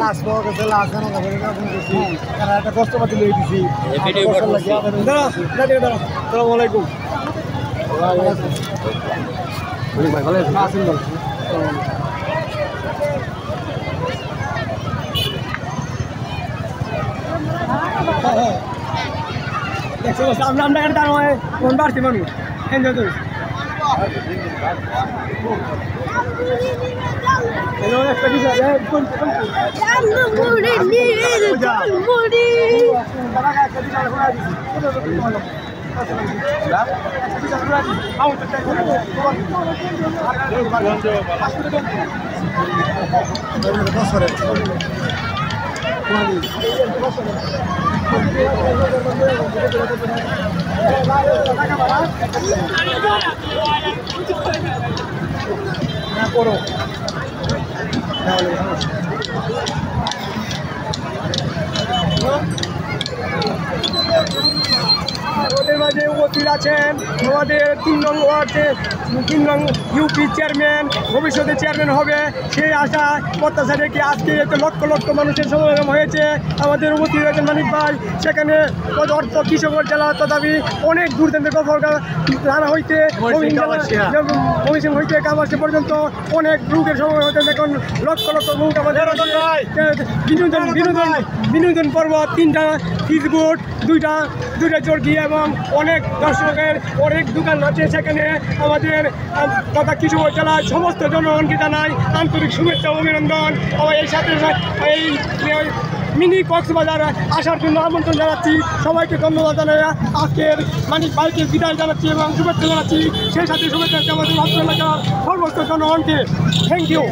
Last পাওয়া গেছে last জানা যাবে না ফোন করছি কারণ একটা কষ্টপাতি লিয়ে দিছি ভিডিও করতেছি আসসালামু আলাইকুম ভাই ভালো আছেন আসেন বল দেখছো আমরা আমরা একটা দাঁড়ায় কোন বাড়তি মানুষ এনজয় করি হ্যালো একটা কি যায় কোন মুড়ি মুড়ি তারা একটা কি যায় ঘোরা দিছি করো আমাদের মাঝে উপস্থিত আছেন আমাদের 3 নং ওয়ার্ডে 3 নং ইউপি চেয়ারম্যান ভবিষ্যতে চেয়ারম্যান হবে সেই আশা প্রত্যাশা রেখে আজকে এতে লক্ষ লক্ষ মানুষের সমাগম হয়েছে। আমাদের উপস্থিত হয়েছেন মানিক ভাই, সেখানে অর্থ কৃষকগঞ্জ জেলা তথাপি অনেক দূর থেকে রানা হইতে মহিষিং হইতে কামাসি পর্যন্ত অনেক লোকের সমাগম হতে দেখুন লক্ষ লক্ষ লোক আমাদের বিনোদন পর্ব 3টা ফিজবোট 2টা চরকি এবং অনেক দর্শকের অনেক দোকান আছে। সেখানে আমাদের তথা কৃষকগঞ্জ জেলার সমস্ত জনগণকে জানাই আন্তরিক শুভেচ্ছা ও অভিনন্দন। এই সাথে এই মিনি কক্সবাজার আসার জন্য আমন্ত্রণ জানাচ্ছি। সবাইকে ধন্যবাদ জানাই আজকের মানিক ভাইকে বিদায় জানাচ্ছি এবং শুভেচ্ছা জানাচ্ছি। সেই সাথে শুভেচ্ছা আমাদের এলাকার সমস্ত জনগণকে। Thank you.